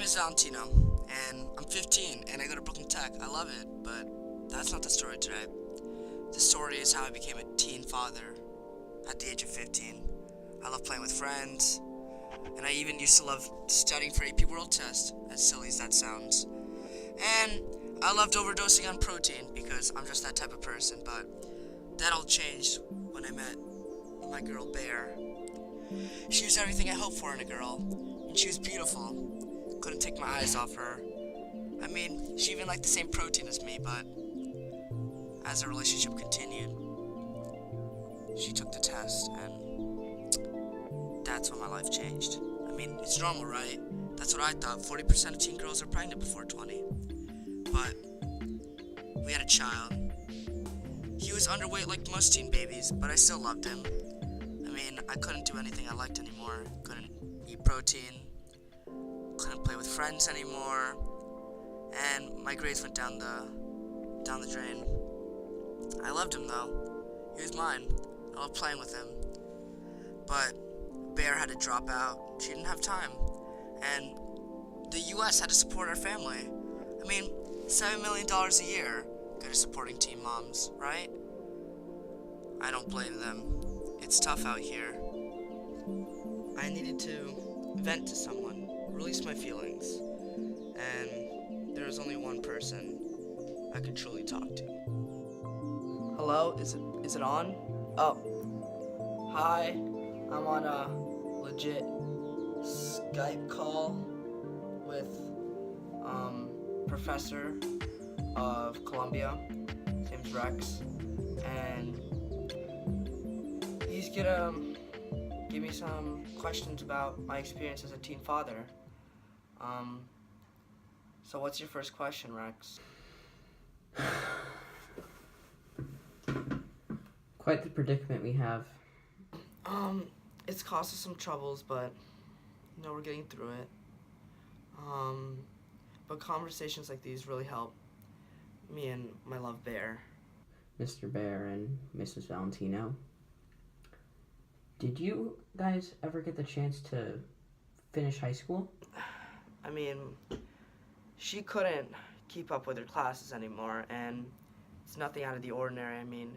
name is Valentino, and I'm 15, and I go to Brooklyn Tech. I love it, but that's not the story today. The story is how I became a teen father at the age of 15. I love playing with friends, and I even used to love studying for AP World Test, as silly as that sounds. And I loved overdosing on protein because I'm just that type of person, but that all changed when I met my girl Bear. She was everything I hoped for in a girl, and she was beautiful. Couldn't take my eyes off her. I mean, she even liked the same protein as me, but as our relationship continued, she took the test, and that's when my life changed. I mean, it's normal, right? That's what I thought. 40% of teen girls are pregnant before 20. But we had a child. He was underweight like most teen babies, but I still loved him. I mean, I couldn't do anything I liked anymore. Couldn't eat protein. Couldn't play with friends anymore. And my grades went down the drain. I loved him though. He was mine. I loved playing with him. But Bear had to drop out. She didn't have time. And the US had to support our family. I mean, $7 million a year go to supporting teen moms, right? I don't blame them. It's tough out here. I needed to vent to someone, release my feelings, and there was only one person I could truly talk to. Hello? Is it on? Oh. Hi. I'm on a legit Skype call with professor of Columbia. His name's Rex, and he's gonna give me some questions about my experience as a teen father. So what's your first question, Rex? Quite the predicament we have. It's caused us some troubles, but we're getting through it. But conversations like these really help me and my love Bear. Mr. Bear and Mrs. Valentino. Did you guys ever get the chance to finish high school? I mean, she couldn't keep up with her classes anymore, and it's nothing out of the ordinary. I mean,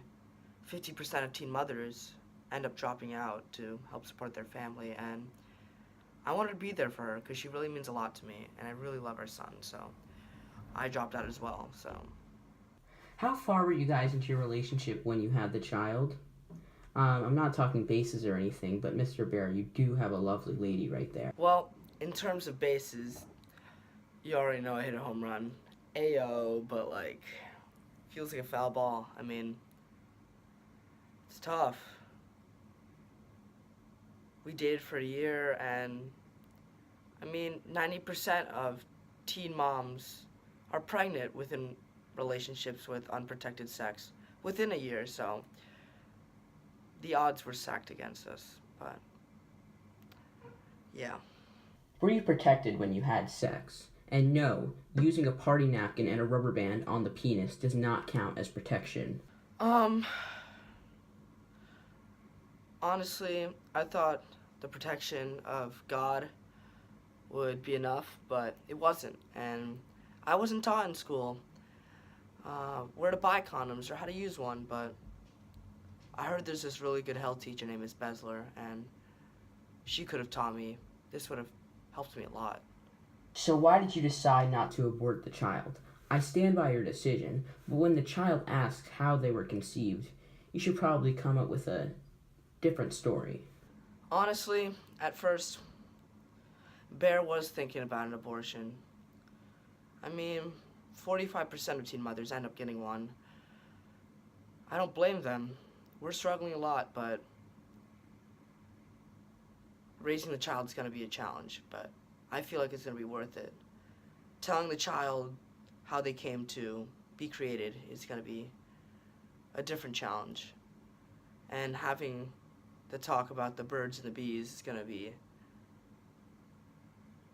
50% of teen mothers end up dropping out to help support their family, and I wanted to be there for her because she really means a lot to me, and I really love our son, so I dropped out as well, so. How far were you guys into your relationship when you had the child? I'm not talking bases or anything, but Mr. Bear, you do have a lovely lady right there. Well, in terms of bases, you already know I hit a home run. Ayo, but feels like a foul ball. I mean, it's tough. We dated for a year, and I mean, 90% of teen moms are pregnant within relationships with unprotected sex within a year, so the odds were stacked against us, but yeah. Were you protected when you had sex? And no, using a party napkin and a rubber band on the penis does not count as protection. Honestly, I thought the protection of God would be enough, but it wasn't, and I wasn't taught in school where to buy condoms or how to use one, but I heard there's this really good health teacher named Miss Besler, and she could have taught me. This would have helped me a lot. So why did you decide not to abort the child? I stand by your decision, but when the child asks how they were conceived, you should probably come up with a different story. Honestly, at first, Bear was thinking about an abortion. I mean, 45% of teen mothers end up getting one. I don't blame them. We're struggling a lot, but raising the child is going to be a challenge, but I feel like it's going to be worth it. Telling the child how they came to be created is going to be a different challenge. And having the talk about the birds and the bees is going to be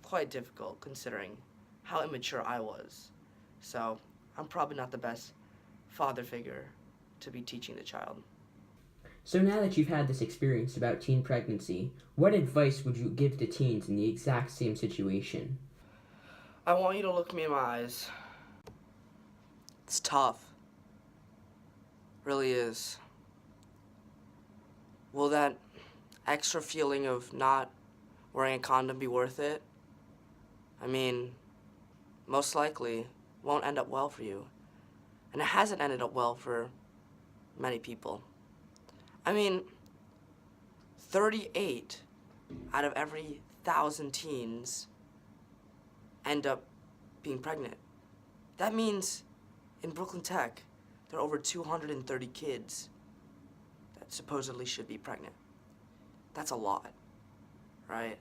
quite difficult considering how immature I was. So I'm probably not the best father figure to be teaching the child. So now that you've had this experience about teen pregnancy, what advice would you give to teens in the exact same situation? I want you to look me in my eyes. It's tough. Really is. Will that extra feeling of not wearing a condom be worth it? I mean, most likely won't end up well for you. And it hasn't ended up well for many people. I mean, 38 out of every 1,000 teens end up being pregnant. That means in Brooklyn Tech, there are over 230 kids that supposedly should be pregnant. That's a lot, right?